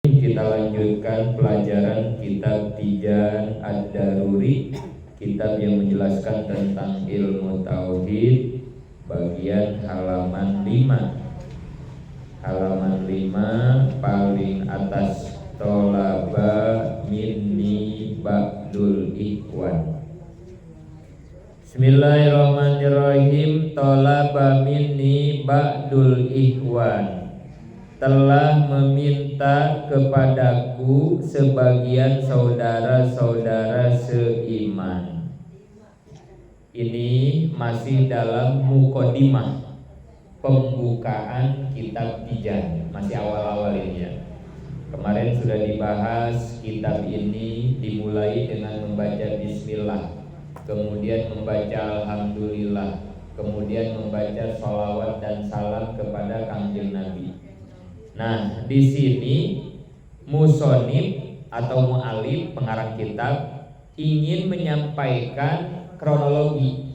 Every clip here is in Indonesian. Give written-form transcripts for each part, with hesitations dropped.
Kita lanjutkan pelajaran kitab Tijan Ad-Daruri, kitab yang menjelaskan tentang ilmu tauhid, bagian halaman 5. Halaman 5 paling atas, tolaba minni ba'dul ikhwan. Bismillahirrahmanirrahim. Tolaba minni ba'dul ikhwan, telah meminta kepadaku sebagian saudara-saudara seiman. Ini masih dalam muqaddimah, pembukaan kitab Tijan, masih awal-awal ini ya. Kemarin sudah dibahas, kitab ini dimulai dengan membaca bismillah, kemudian membaca alhamdulillah, kemudian membaca sholawat dan salam kepada Kangjeng Nabi. Nah, di sini musonib atau mu'alif, pengarang kitab, ingin menyampaikan kronologi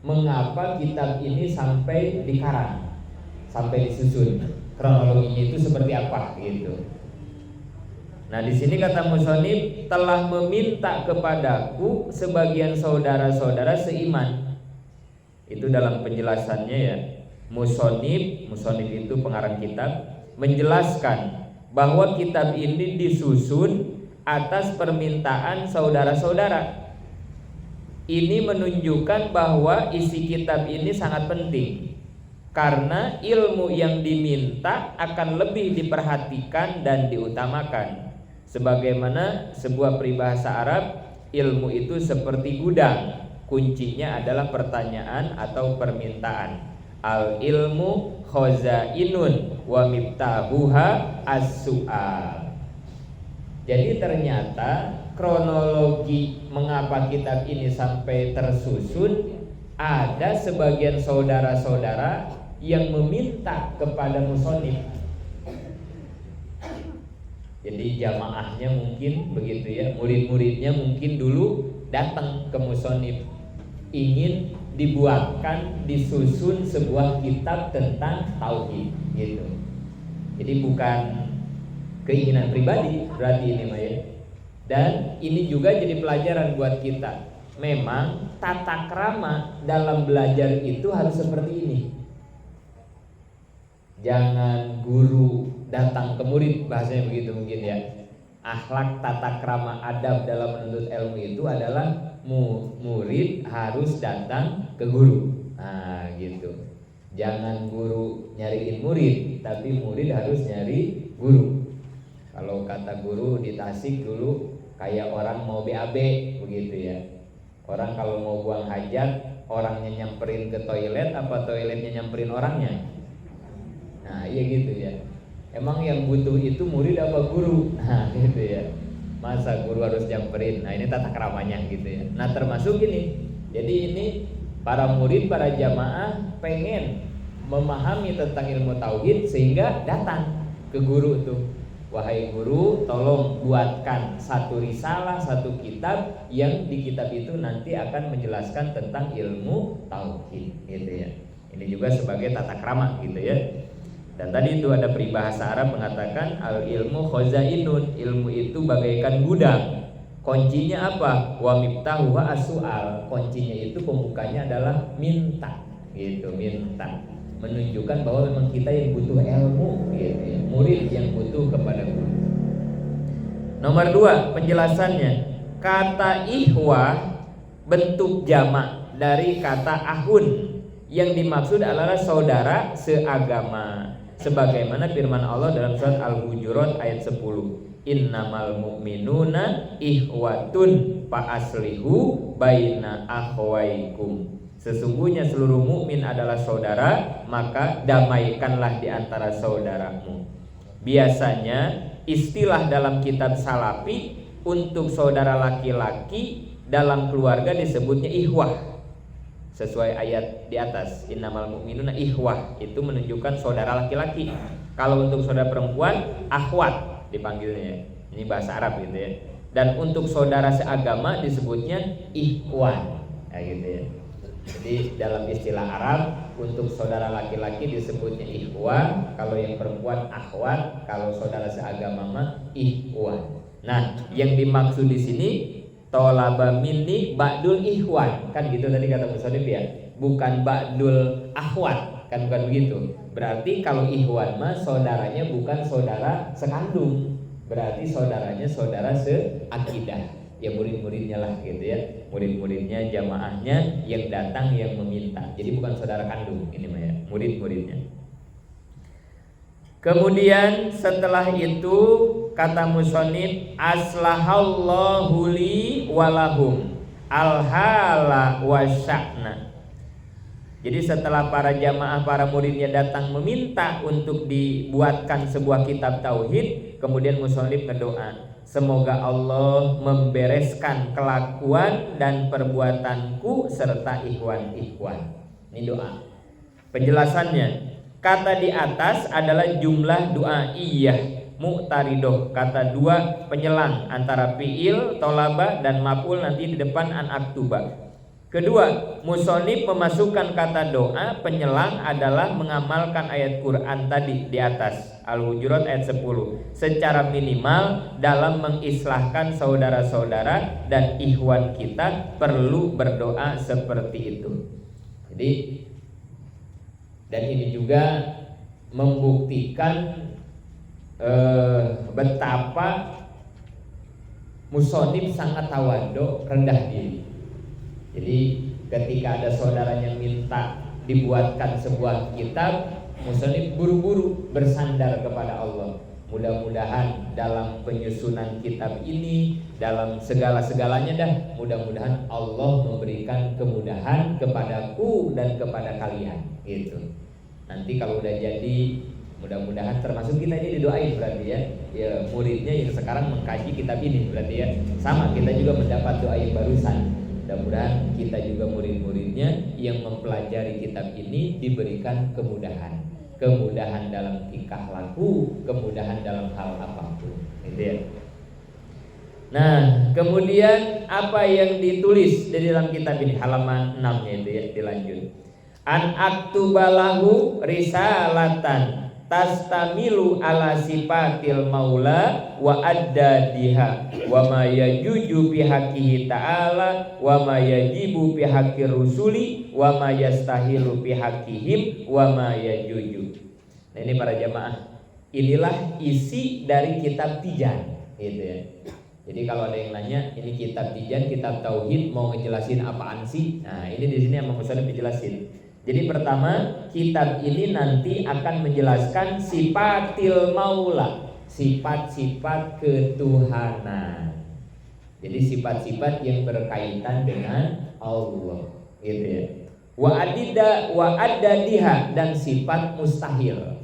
mengapa kitab ini sampai dikarang, sampai disusun. Kronologinya itu seperti apa gitu. Nah, di sini kata musonib, telah meminta kepadaku sebagian saudara-saudara seiman. Itu dalam penjelasannya ya. Musonib itu pengarang kitab, menjelaskan bahwa kitab ini disusun atas permintaan saudara-saudara. Ini menunjukkan bahwa isi kitab ini sangat penting, karena ilmu yang diminta akan lebih diperhatikan dan diutamakan. Sebagaimana sebuah peribahasa Arab, ilmu itu seperti gudang, kuncinya adalah pertanyaan atau permintaan. Al ilmu khazainun wa miftahuha as-su'al. Jadi ternyata kronologi mengapa kitab ini sampai tersusun, ada sebagian saudara-saudara yang meminta kepada musonib. Jadi jamaahnya mungkin begitu ya, murid-muridnya mungkin dulu datang ke musonib, ingin dibuatkan, disusun sebuah kitab tentang tauhid gitu. Jadi bukan keinginan pribadi berarti ini mah ya. Dan ini juga jadi pelajaran buat kita. Memang tata krama dalam belajar itu harus seperti ini. Jangan guru datang ke murid, bahasanya begitu mungkin ya. Akhlak, tata krama, adab dalam menuntut ilmu itu adalah murid harus datang ke guru. Nah gitu. Jangan guru nyariin murid, tapi murid harus nyari guru. Kalau kata guru di Tasik dulu, kayak orang mau BAB begitu ya. Orang kalau mau buang hajat, orangnya nyamperin ke toilet apa toiletnya nyamperin orangnya? Nah iya gitu ya. Emang yang butuh itu murid apa guru? Nah gitu ya. Masa guru harus nyamperin? Nah ini tata keramanya gitu ya. Nah termasuk ini. Jadi ini para murid, para jamaah pengen memahami tentang ilmu tauhid sehingga datang ke guru tuh. Wahai guru, tolong buatkan satu risalah, satu kitab yang di kitab itu nanti akan menjelaskan tentang ilmu tauhid gitu ya. Ini juga sebagai tata krama gitu ya. Dan tadi itu ada peribahasa Arab mengatakan al ilmu khazainun, ilmu itu bagaikan gudang. Kuncinya apa? Wa miftahuha as-su'al. Kuncinya itu pembukanya adalah minta. Gitu, minta. Menunjukkan bahwa memang kita yang butuh ilmu gitu ya. Murid yang butuh kepada guru. Nomor 2, penjelasannya. Kata ihwah bentuk jamak dari kata ahun, yang dimaksud adalah saudara seagama. Sebagaimana firman Allah dalam surat Al-Hujurat ayat 10, innamal mu'minuna ihwatun fa aslihu baina akhwaikum. Sesungguhnya seluruh mukmin adalah saudara, maka damaikanlah di antara saudaramu. Biasanya istilah dalam kitab salafi untuk saudara laki-laki dalam keluarga disebutnya ihwah. Sesuai ayat di atas, innamal mu'minuna ihwah, itu menunjukkan saudara laki-laki. Kalau untuk saudara perempuan, akhwat dipanggilnya. Ini bahasa Arab gitu ya. Dan untuk saudara seagama disebutnya ikhwan. Ya gitu ya. Jadi dalam istilah Arab, untuk saudara laki-laki disebutnya ikhwan, kalau yang perempuan akhwat, kalau saudara seagama mah ikhwan. Nah, yang dimaksud di sini tolaba minni ba'dul ikhwan, kan gitu tadi kata musonif ya, bukan ba'dul akhwat, kan bukan begitu. Berarti kalau ikhwan mah saudaranya bukan saudara sekandung, berarti saudaranya saudara seakidah, ya murid-muridnya lah gitu ya, murid-muridnya, jamaahnya yang datang yang meminta. Jadi bukan saudara kandung ini mah ya, murid-muridnya. Kemudian setelah itu kata musonif aslahallahu li walahum alhala wa sya'na. Jadi setelah para jamaah, para muridnya datang meminta untuk dibuatkan sebuah kitab tauhid, kemudian musonif berdoa, semoga Allah membereskan kelakuan dan perbuatanku serta ikhwan-ikhwan. Ini doa. Penjelasannya, kata di atas adalah jumlah du'aiyah mu'taridoh, kata dua penyelang antara fi'il, tolaba dan maf'ul nanti di depan an aktuba. Kedua, musonif memasukkan kata doa penyelang adalah mengamalkan ayat Quran tadi di atas Al-Hujurat ayat 10 secara minimal dalam mengislahkan saudara-saudara dan ikhwan kita perlu berdoa seperti itu. Jadi, dan ini juga membuktikan betapa musonif sangat tawadhu, rendah diri. Jadi ketika ada saudaranya minta dibuatkan sebuah kitab, musonif buru-buru bersandar kepada Allah. Mudah-mudahan dalam penyusunan kitab ini, dalam segala-segalanya dah, mudah-mudahan Allah memberikan kemudahan kepadaku dan kepada kalian. Gitu. Nanti kalau udah jadi, mudah-mudahan termasuk kita ini didoain berarti ya. Ya muridnya yang sekarang mengkaji kitab ini berarti ya. Sama kita juga mendapat doa yang barusan. Mudah-mudahan kita juga murid-muridnya yang mempelajari kitab ini diberikan kemudahan. Kemudahan dalam tingkah laku, kemudahan dalam hal apapun. Gitu ya. Nah, kemudian apa yang ditulis di dalam kitab ini, halaman 6-nya itu ya, dilanjut. An aktubalahu risalatan tastamilu ala sifatil maula wa addadiha wa ma yajuju fi haqqihi ta'ala wa ma yajibu fi haqqir rusuli wa ma yastahilu fi haqqihim wa ma yajuju. Nah ini para jamaah, inilah isi dari kitab Tijan gitu ya. Jadi kalau ada yang nanya ini kitab Tijan, kitab tauhid, mau ngejelasin apaan sih? Nah ini di sini yang mau dijelasin. Jadi pertama, kitab ini nanti akan menjelaskan sifatil maula, sifat-sifat ketuhanan. Jadi sifat-sifat yang berkaitan dengan Allah, gitu ya. Wa addadiha, dan sifat mustahil.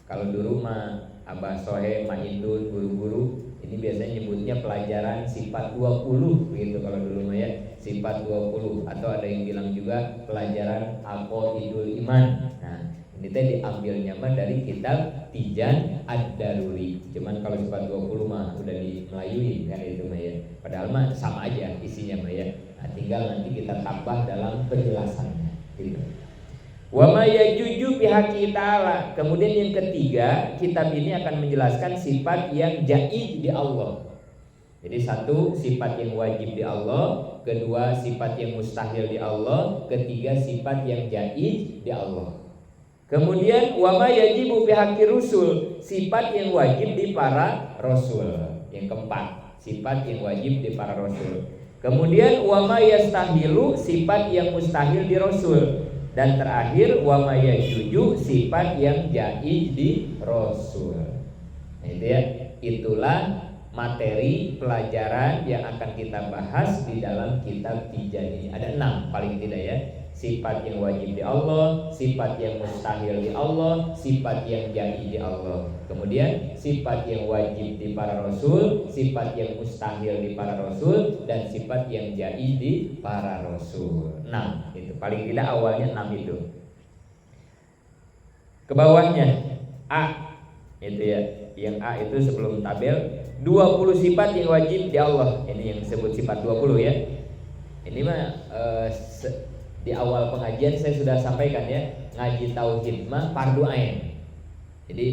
Kalau dulu mah Abah Sohe, Mak Indun, guru-guru ini biasanya nyebutnya pelajaran sifat 20 gitu kalau dulu mah ya, sifat 20, atau ada yang bilang juga pelajaran aqaidul iman. Nah, ini teh diambilnya mah dari kitab Tijan Ad-Daruri. Cuman kalau sifat 20 mah udah di Melayuin kan itu mah ya. Padahal mah sama aja isinya mah ya. Nah, tinggal nanti kita tambah dalam penjelasannya gitu. Wa ma yajuju fi haqqi ta'ala. Kemudian yang ketiga, kitab ini akan menjelaskan sifat yang jaiz di Allah. Jadi satu, sifat yang wajib di Allah, kedua sifat yang mustahil di Allah, ketiga sifat yang jaiz di Allah. Kemudian wa ma yajibu fi haqqi rusul, sifat yang wajib di para rasul. Yang keempat, sifat yang wajib di para rasul. Kemudian wa ma yastahilu, sifat yang mustahil di rasul. Dan terakhir wa ma yajuju, sifat yang jaiz di rasul. Nah itu ya, itulah materi pelajaran yang akan kita bahas di dalam kitab Tijan ini. Ada 6 paling tidak ya. Sifat yang wajib di Allah, sifat yang mustahil di Allah, sifat yang jaiz di Allah. Kemudian sifat yang wajib di para rasul, sifat yang mustahil di para rasul, dan sifat yang jaiz di para rasul. 6 itu paling tidak awalnya 6 itu. Ke bawahnya A itu ya. Yang A itu sebelum tabel 20 sifat yang wajib di Allah. Ini yang disebut sifat 20 ya. Ini mah di awal pengajian saya sudah sampaikan ya, ngaji tauhid mah fardu ain. Jadi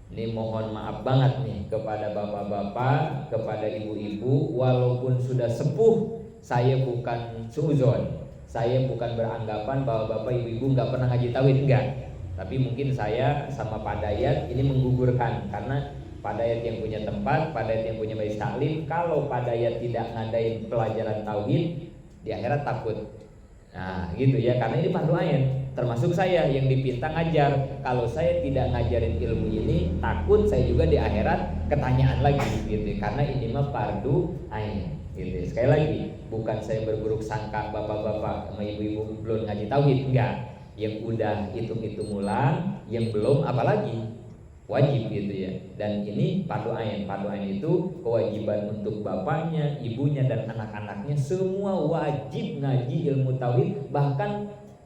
ini mohon maaf banget nih kepada bapak-bapak, kepada ibu-ibu, walaupun sudah sepuh, saya bukan suuzon, saya bukan beranggapan bahwa bapak ibu-ibu nggak pernah ngaji tauhid, enggak. Tapi mungkin saya sama Pak Dayat ini menggugurkan, karena Pak Dayat yang punya tempat, Pak Dayat yang punya majelis taklim, kalau Pak Dayat tidak ngadain pelajaran tauhid di akhirat takut. Nah gitu ya, karena ini fardu ain. Termasuk saya yang dipinta ngajar. Kalau saya tidak ngajarin ilmu ini, takut saya juga di akhirat ketanyaan lagi gitu. Karena ini mah fardu ain gitu. Sekali lagi, bukan saya berburuk sangka bapak-bapak sama ibu-ibu belum ngaji tauhid, enggak. Yang udah hitung-hitung ulang, yang belum apalagi wajib gitu ya. Dan ini fardu ain. Fardu ain itu kewajiban untuk bapaknya, ibunya dan anak-anaknya semua wajib ngaji ilmu tauhid. Bahkan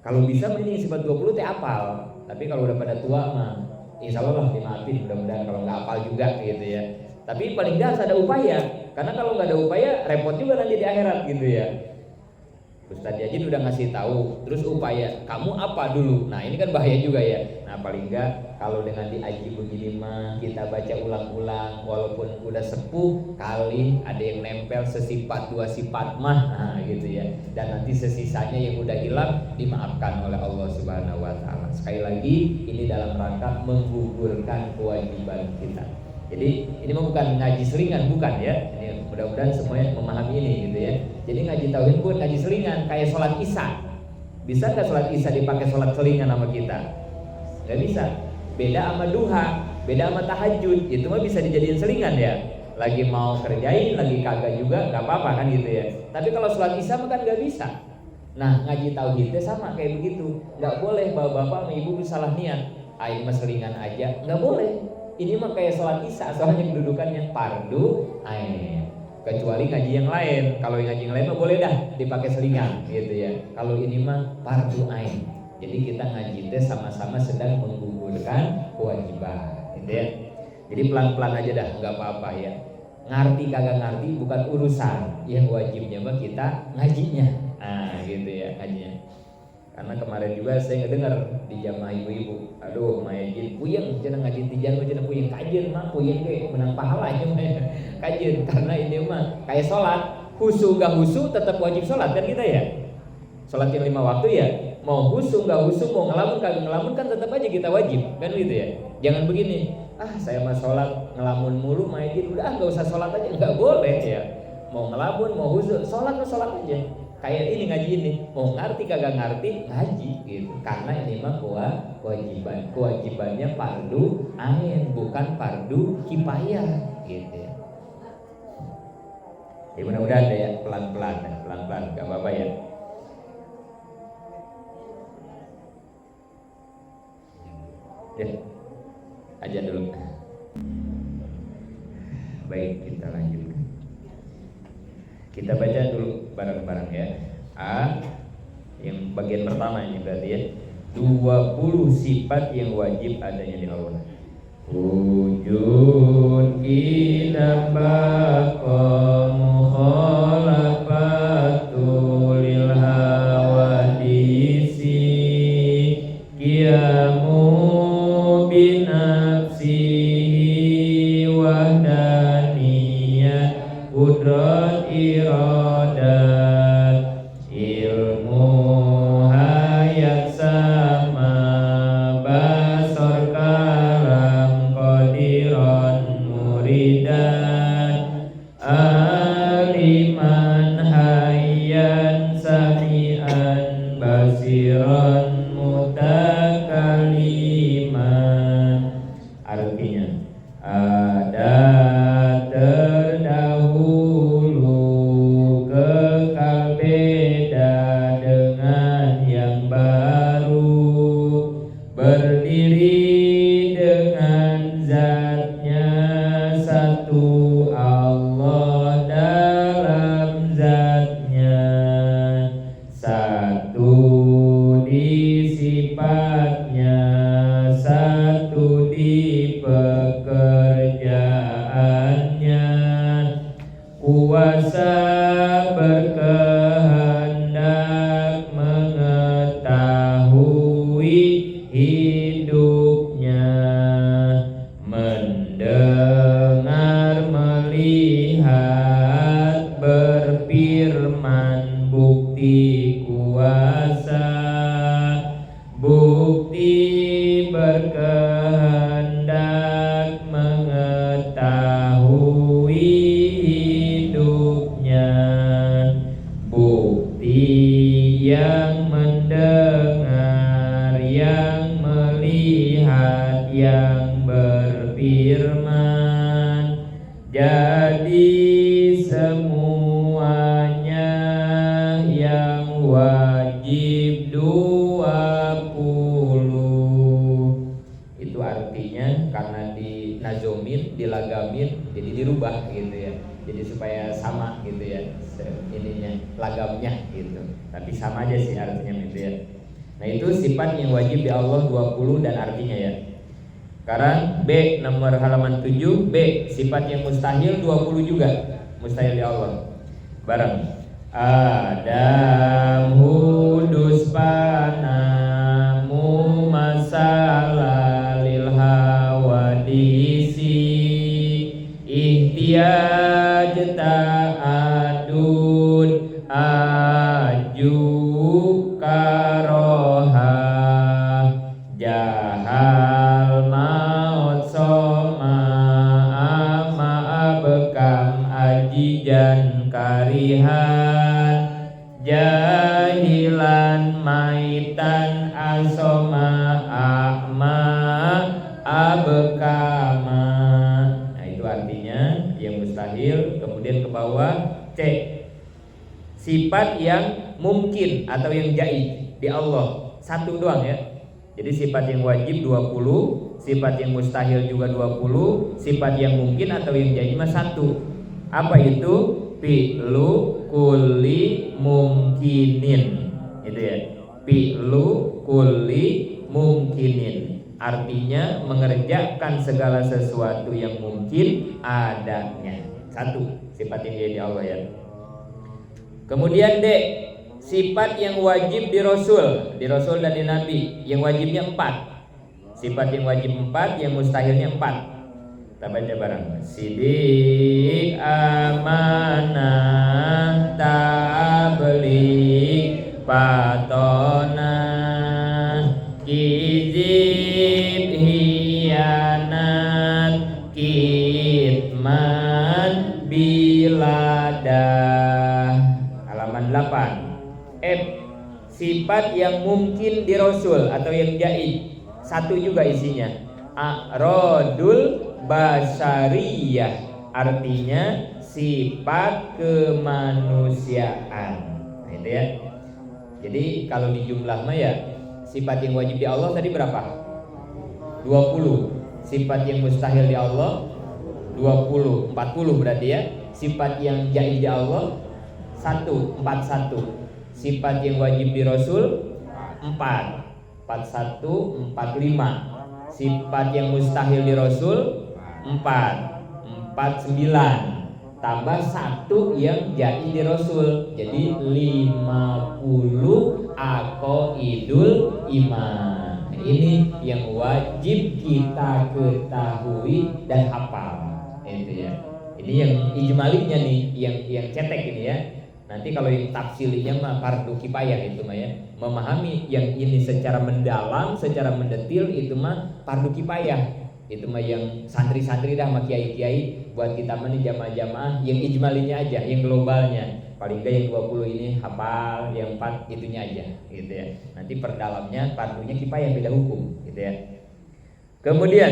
kalau bisa ini sifat 20 teh apal. Tapi kalau udah pada tua mah insya Allah lah dimaafin, mudah-mudahan kalau nggak apal juga gitu ya. Tapi paling nggak ada upaya, karena kalau nggak ada upaya repot juga nanti di akhirat gitu ya. Ustadz Yajin udah ngasih tahu, terus upaya kamu apa dulu? Nah ini kan bahaya juga ya. Nah paling enggak kalau dengan diaji begini mah kita baca ulang-ulang, walaupun udah sepuh kali ada yang nempel sesifat dua sifat mah, nah gitu ya. Dan nanti sesisanya yang udah hilang dimaafkan oleh Allah Subhanahu Wa Taala. Sekali lagi ini dalam rangka menggugurkan kewajiban kita. Jadi ini mah bukan ngaji selingan, bukan ya. Ini mudah-mudahan semuanya memahami ini gitu ya. Jadi ngaji tauhid bukan ngaji selingan kayak sholat isya. Bisa nggak sholat isya dipakai sholat selingan sama kita? Nggak bisa. Beda sama duha, beda sama tahajud. Itu mah bisa dijadiin selingan ya. Lagi mau kerjain, lagi kagak juga nggak apa-apa kan gitu ya. Tapi kalau sholat isya mah kan nggak bisa. Nah ngaji tauhidnya sama kayak begitu. Nggak boleh bapak-bapak sama ibu salah niat. Ah ini mah selingan aja, nggak boleh. Ini mah kayak sholat isya, soalnya kedudukannya fardu ain. Kecuali ngaji yang lain. Kalau ngaji yang lain mah boleh dah dipakai selingan gitu ya. Kalau ini mah fardu ain. Jadi kita ngaji teh sama-sama sedang menggugurkan kewajiban gitu ya. Jadi pelan-pelan aja dah, nggak apa-apa ya. Ngerti kagak ngerti bukan urusan. Yang wajibnya mah kita ngajinya. Nah gitu ya ngajinya. Karena kemarin juga saya ngedengar di jamaah ibu-ibu, aduh Mayajin puyeng, jangan ngaji tijan, jangan puyeng kajian mah puyeng deh, menang pahala aja kajian. Karena ini mah kayak sholat, husu gak husu tetap wajib sholat kan kita ya. Sholat yang 5 waktu ya, mau husu gak husu, mau ngelamun kagak ngelamun kan tetap aja kita wajib kan gitu ya. Jangan begini, saya mah sholat ngelamun mulu Mayajin, udah gak usah sholat aja, nggak boleh ya. Mau ngelamun, mau husu, sholat aja. Kayak ini ngaji ini, mau ngerti kagak ngerti ngaji gitu. Karena ini mah kewajibannya fardu ain, bukan fardu kifayah gitu ya. Ya mudah-mudahan deh ya, pelan-pelan, gak apa-apa ya. Ya, aja dulu. Baik, kita lanjutkan. Kita baca dulu bareng-bareng ya. Yang bagian pertama ini berarti ya 20 sifat yang wajib adanya di Allah. Wujud inabaqa mukhalafatul lil hawadisi qiyamu binafsihi wahdaniyah qudrat iradat ilmu hayat sama basar kalam qadiran muridan aliman hayyan sami'an basiran mutakaliman. Artinya ada terdahulu kekal beda dengan yang baru, berdiri dengan zatnya satu Allah dalam zatnya, satu di sifatnya, satu di pekerjaannya, kuasa berkehendak mengetahui berfirman, jadi semuanya yang wajib 20. Itu artinya karena di nazomin, dilagamin, jadi dirubah gitu ya. Jadi supaya sama gitu ya, ininya lagamnya gitu. Tapi sama aja sih artinya gitu ya. Nah itu sifat yang wajib di Allah 20 dan artinya ya. Sekarang B nomor halaman 7, B sifat yang mustahil 20 juga. Mustahil di Allah. Bareng. Adam hudus panamu masalah lil hawadisi ihtiyaj ta'adud aju karoha jahal maut soma ama bekam ajijan karihan jahilan maitan asoma akma abekama. Nah itu artinya yang mustahil. Kemudian ke bawah C, sifat yang mungkin atau yang jaiz di Allah satu doang ya. Jadi sifat yang wajib 20, sifat yang mustahil juga 20, sifat yang mungkin atau yang jaiz mah satu. Apa itu? Fi'lu kulli mungkinin. Itu ya. Fi'lu kulli mungkinin. Artinya mengerjakan segala sesuatu yang mungkin adanya. Satu sifat yang jaiz di Allah ya. Kemudian D, sifat yang wajib di Rasul dan di Nabi. Yang wajibnya 4. Sifat yang wajib 4, yang mustahilnya 4. Kita baca bareng. Sidik amanah tabligh patonah kizib hianat kitman biladah. Halaman 8. F, sifat yang mungkin di Rasul atau yang jaiz. Satu juga isinya. A'radul basariyah, artinya sifat kemanusiaan. Nah itu ya. Jadi kalau di jumlah mah ya, sifat yang wajib di Allah tadi berapa? 20. Sifat yang mustahil di Allah 20, 40 berarti ya. Sifat yang jaiz di Allah 1, 41. Sifat yang wajib di Rasul 4, 41, 45. Sifat yang mustahil di Rasul 4, 49. Tambah 1 yang jaiz di Rasul. Jadi 50 aqaidul iman. Nah, ini yang wajib kita ketahui dan hafal. Itu ya. Ini yang ijmalinya nih, yang cetek ini ya. Nanti kalau yang tafsilinya mah fardu kifayah itu mah ya. Memahami yang ini secara mendalam, secara mendetil itu mah fardu kifayah. Itu mah yang santri-santri dah sama kiai-kiai, buat kita mah jamaah-jamaah yang ijmalinya aja, yang globalnya. Paling enggak yang 20 ini hafal, yang 4 itunya aja gitu ya. Nanti perdalamnya fardunya kifayah beda hukum gitu ya. Kemudian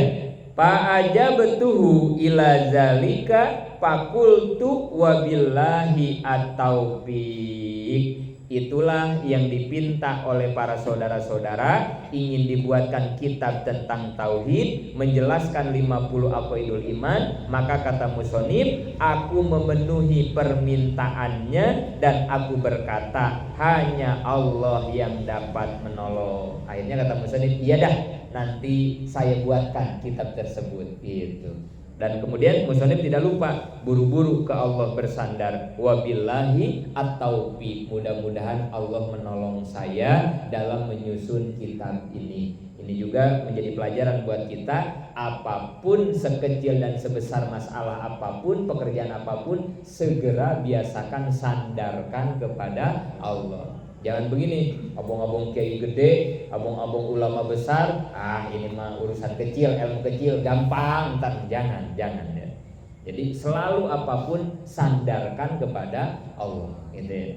fa'ajabtuhu ila zalika fakultu wabillahi at-taufiq. Itulah yang dipinta oleh para saudara-saudara, ingin dibuatkan kitab tentang tauhid, menjelaskan 50 aqaidul iman. Maka kata musonib, aku memenuhi permintaannya dan aku berkata hanya Allah yang dapat menolong. Akhirnya kata musonib, iya dah, nanti saya buatkan kitab tersebut gitu. Dan kemudian musonib tidak lupa buru-buru ke Allah bersandar, wabillahi at-taufiq, mudah-mudahan Allah menolong saya dalam menyusun kitab ini. Ini juga menjadi pelajaran buat kita, apapun sekecil dan sebesar masalah apapun, pekerjaan apapun, segera biasakan sandarkan kepada Allah. Jangan begini, abong-abong kiai gede, abong-abong ulama besar, ini mah urusan kecil, ilmu kecil, gampang, jangan ya. Jadi selalu apapun sandarkan kepada Allah gitu ya.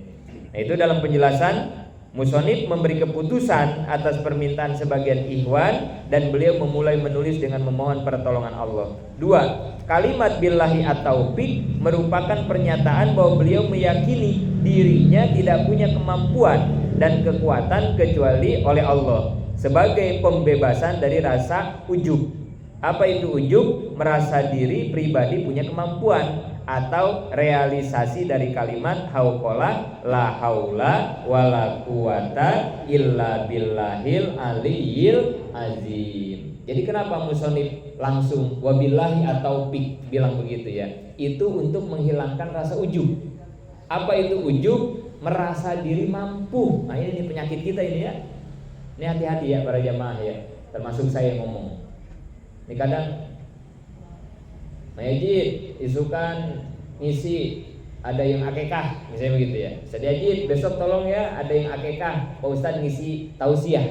Nah itu dalam penjelasan Musonif memberi keputusan atas permintaan sebagian ikhwan dan beliau memulai menulis dengan memohon pertolongan Allah. 2. Kalimat billahi at-taufiq merupakan pernyataan bahwa beliau meyakini dirinya tidak punya kemampuan dan kekuatan kecuali oleh Allah, sebagai pembebasan dari rasa ujub. Apa itu ujub? Merasa diri pribadi punya kemampuan, atau realisasi dari kalimat hauqala la haula wala quwata illa billahil aliyil azim. Jadi kenapa musonif langsung wabillahi atau pik bilang begitu ya? Itu untuk menghilangkan rasa ujub. Apa itu ujub? Merasa diri mampu. Nah ini penyakit kita ini ya. Ini hati-hati ya para jamaah ya, termasuk saya yang ngomong. Ini kadang Majid, isukan ngisi ada yang akekah, misalnya begitu ya. Majid, besok tolong ya ada yang akekah, Pak Ustadz ngisi tausiah.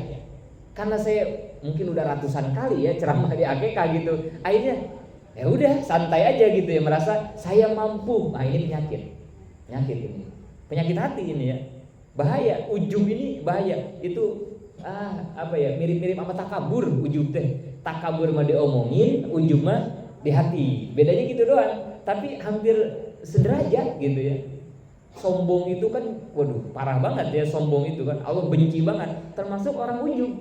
Karena saya mungkin udah ratusan kali ya ceramah di akekah gitu. Akhirnya ya udah santai aja gitu ya, merasa saya mampu. Nah ini penyakit ini. Penyakit hati ini ya. Bahaya, ujub ini bahaya. Itu mirip-mirip sama takabur ujub teh. Takabur mah diomongin, ujub mah di hati. Bedanya gitu doang, tapi hampir sederajat gitu ya. Sombong itu kan waduh parah banget ya, sombong itu kan Allah benci banget, termasuk orang ujub.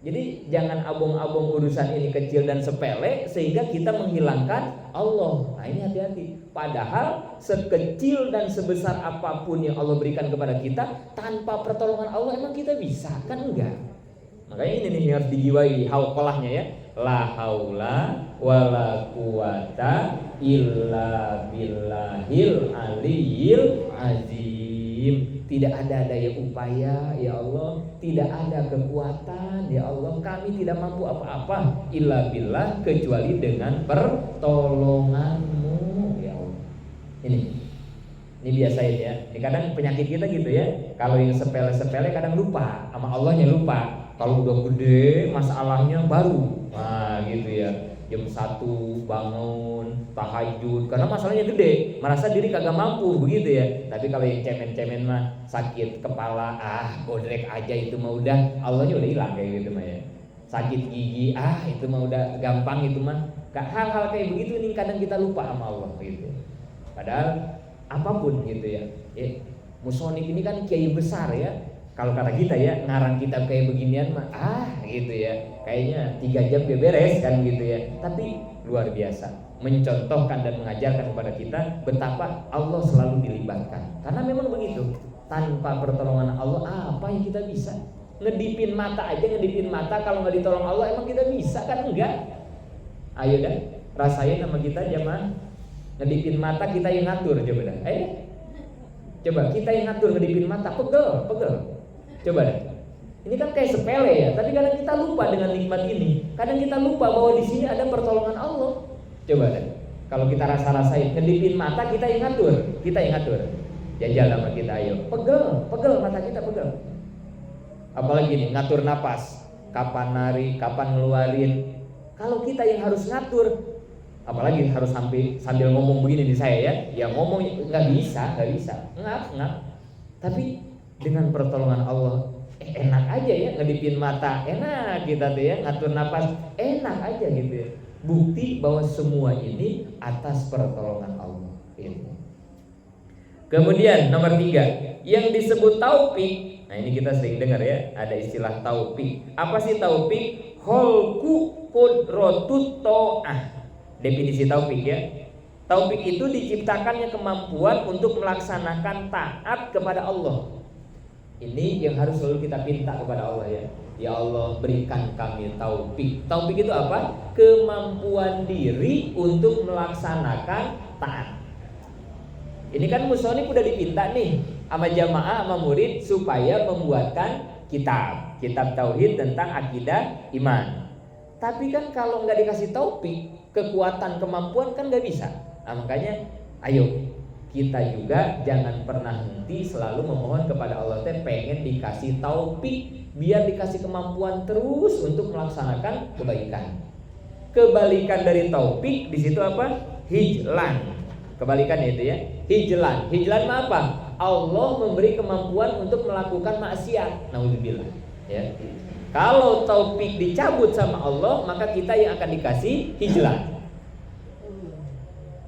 Jadi jangan abong-abong urusan ini kecil dan sepele sehingga kita menghilangkan Allah. Nah ini hati-hati. Padahal sekecil dan sebesar apapun yang Allah berikan kepada kita, tanpa pertolongan Allah emang kita bisa? Kan enggak. Makanya ini nih harus dijiwai hauqalahnya ya. La haula wala quwata illa billahil aliyil azim. Tidak ada daya upaya ya Allah, tidak ada kekuatan ya Allah, kami tidak mampu apa-apa illa billah kecuali dengan pertolonganmu ya Allah. Ini biasain ya. Ini kadang penyakit kita gitu ya. Kalau yang sepele-sepele kadang lupa sama Allahnya, lupa. Kalau udah gede masalahnya baru. Nah gitu ya, jam 1 bangun tahajud karena masalahnya gede, merasa diri kagak mampu begitu ya. Tapi kalau yang cemen-cemen mah sakit kepala, bodrek aja itu mah udah Allahnya udah hilang kayak gitu mah ya. Sakit gigi, itu mah udah gampang itu mah. Hal-hal kayak begitu nih kadang kita lupa sama Allah gitu. Padahal apapun gitu ya. Musonif ini kan kiai besar ya. Kalau kata kita ya, ngarang kitab kayak beginian mah gitu ya, kayaknya 3 jam dia beres kan gitu ya. Tapi luar biasa mencontohkan dan mengajarkan kepada kita betapa Allah selalu dilibatkan. Karena memang begitu, tanpa pertolongan Allah apa yang kita bisa? Ngedipin mata aja, kalau nggak ditolong Allah emang kita bisa kan? Enggak. Ayo dah, rasain sama kita jamaah. Ngedipin mata kita yang ngatur, coba dah. Coba kita yang ngatur ngedipin mata, pegel. Coba deh. Ini kan kayak sepele ya, tapi kadang kita lupa dengan nikmat ini. Kadang kita lupa bahwa di sini ada pertolongan Allah. Coba deh. Kalau kita rasain ngedipin mata kita yang ngatur. Jajal sama kita ayo. Pegel mata kita pegel. Apalagi nih ngatur napas. Kapan nari, kapan ngeluarin. Kalau kita yang harus ngatur, apalagi harus sambil ngomong begini di saya ya ngomong nggak bisa. Ngap. Tapi dengan pertolongan Allah enak aja ya, ngedipin mata enak kita tuh ya, ngatur napas enak aja gitu ya. Bukti bahwa semua ini atas pertolongan Allah gitu. Kemudian nomor 3 yang disebut taufik. Nah ini kita sering dengar ya, ada istilah taufik. Apa sih taufik? Kholqu qudratut ta'ah. Definisi taufik ya. Taufik itu diciptakannya kemampuan untuk melaksanakan taat kepada Allah. Ini yang harus selalu kita minta kepada Allah ya. Ya Allah berikan kami taufik. Taufik itu apa? Kemampuan diri untuk melaksanakan taat. Ini kan musonif udah dipinta nih sama jamaah sama murid supaya membuatkan kitab tauhid tentang akidah iman. Tapi kan kalau nggak dikasih taufik, kekuatan kemampuan kan nggak bisa. Nah, makanya ayo kita juga jangan pernah henti, selalu memohon kepada Allah pengen dikasih taufik biar dikasih kemampuan terus untuk melaksanakan kebaikan. Kebalikan dari taufik di situ apa? Hijlan. Kebalikannya itu ya, hijlan. Hijlan apa? Allah memberi kemampuan untuk melakukan maksiat. Naudzubillah. Ya. Kalau taufik dicabut sama Allah, maka kita yang akan dikasih hijlan.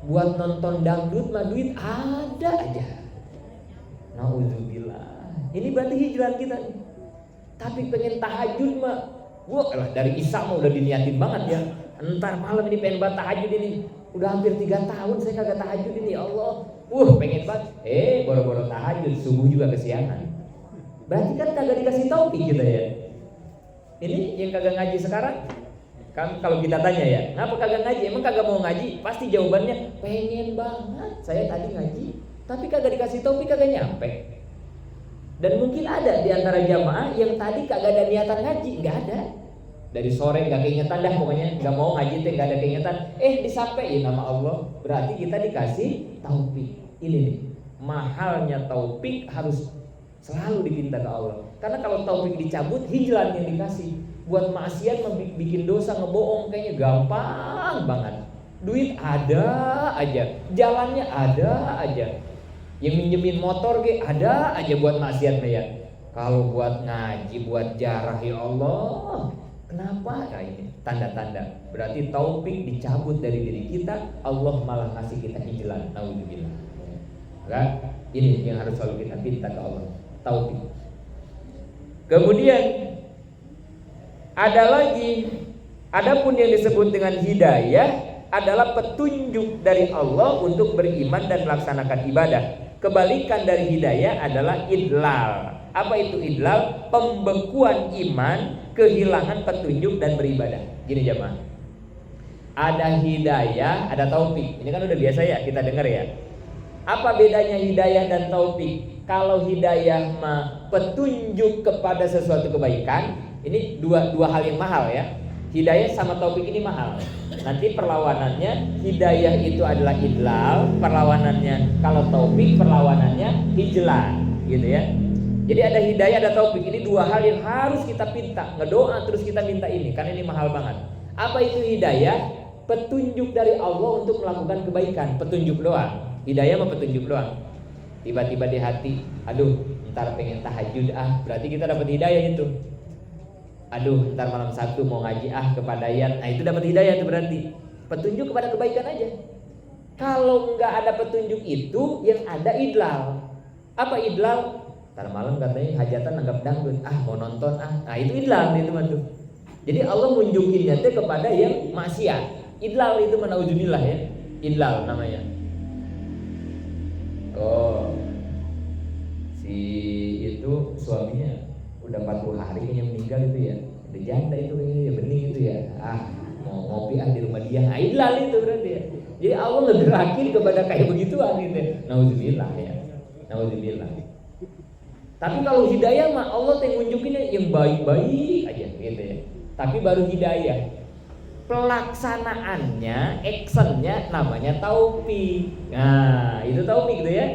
Buat nonton dangdut mah duit ada aja. Naudzubillah. Ini berarti hijlan kita nih. Tapi pengen tahajud mah, wah dari Isya mah udah diniatin banget ya. Entar malam ini pengen banget tahajud ini. Udah hampir 3 tahun saya kagak tahajud ini, ya Allah. Pengen banget. Boro-boro tahajud subuh juga kesiangan. Berarti kan kagak dikasih taufik kita ya. Ini yang kagak ngaji sekarang. Kan kalau kita tanya ya, kenapa kagak ngaji? Emang kagak mau ngaji? Pasti jawabannya pengen banget. Saya tadi ngaji, tapi kagak dikasih taufik, kagak nyampe. Dan mungkin ada di antara jamaah yang tadi kagak ada niatan ngaji, nggak ada. Dari sore nggak keingetan dah, pokoknya nggak mau ngaji teh, nggak ada keingetan. Disampaikan nama Allah, berarti kita dikasih taufik. Ini nih, mahalnya taufik harus selalu diminta ke Allah. Karena kalau taufik dicabut, hijlan yang dikasih. Buat maksiat, bikin dosa, ngebohong kayaknya gampang banget. Duit ada aja, jalannya ada aja. Yang minjemin motor ada aja buat maksiat ya. Kalau buat ngaji, buat jarah, ya Allah, kenapa? Nah ini tanda-tanda. Berarti taufik dicabut dari diri kita, Allah malah ngasih kita hijlan. Naudzubillah. Enggak? Ini yang harus selalu kita minta ke Allah, taufik. Kemudian ada lagi, adapun yang disebut dengan hidayah adalah petunjuk dari Allah untuk beriman dan melaksanakan ibadah. Kebalikan dari hidayah adalah idlal. Apa itu idlal? Pembekuan iman, kehilangan petunjuk dan beribadah. Gini jemaah, ada hidayah, ada taufik. Ini kan udah biasa ya kita dengar ya. Apa bedanya hidayah dan taufik? Kalau hidayah mah petunjuk kepada sesuatu kebaikan, ini dua hal yang mahal ya. Hidayah sama taufik ini mahal. Nanti perlawanannya, hidayah itu adalah idlal, perlawanannya kalau taufik perlawanannya hijlan, gitu ya. Jadi ada hidayah, ada taufik. Ini 2 hal yang harus kita minta, ngedoa terus kita minta ini, karena ini mahal banget. Apa itu hidayah? Petunjuk dari Allah untuk melakukan kebaikan, petunjuk doang. Hidayah mah petunjuk doang. Tiba-tiba di hati, aduh, ntar pengen tahajud berarti kita dapat hidayah itu. Aduh, ntar malam Sabtu mau ngaji kepadayaan. Nah itu dapat hidayah itu berarti petunjuk kepada kebaikan aja. Kalau nggak ada petunjuk itu, yang ada idlal. Apa idlal? Ntar malam katanya hajatan anggap dangdut. Mau nonton Nah itu idlal itu mah tuh. Jadi Allah munjukinnya tuh kepada yang maksiat. Idlal itu naudzubillah ya. Idlal namanya. Si itu suaminya udah 40 hari kayaknya meninggal itu ya. Udah janda itu kayaknya ya, bening itu ya. Mau ngopi di rumah dia. Idlal itu berarti ya. Jadi Allah ngegerakin kepada kayak begituan gitu. Nauzubillah ya. Nauzubillah. Tapi kalau hidayah mah Allah nunjukinnya yang baik-baik aja gitu ya. Tapi baru hidayah. Pelaksanaannya, actionnya namanya taufik. Nah, itu taufik gitu ya.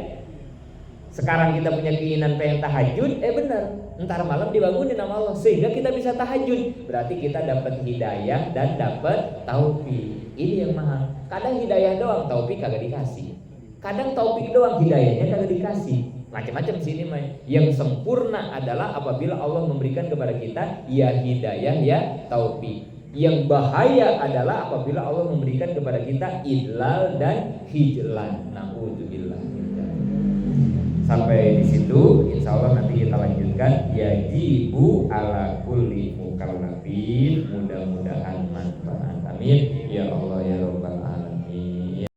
Sekarang kita punya keinginan pengen tahajud, benar. Ntar malam dibangunin sama Allah sehingga kita bisa tahajud. Berarti kita dapat hidayah dan dapat taufik. Ini yang mahal. Kadang hidayah doang, taufik kagak dikasih. Kadang taufik doang, hidayahnya kagak dikasih. Macam-macam sini mah. Yang sempurna adalah apabila Allah memberikan kepada kita ya hidayah ya taufik. Yang bahaya adalah apabila Allah memberikan kepada kita idlal dan hijlan. Na'udzubillah. Sampai di situ, insya Allah nanti kita lanjutkan. Yajibu ala kulli mukallafin. Mudah-mudahan manfaat. Amin. Ya Allah ya Rabbal alamin.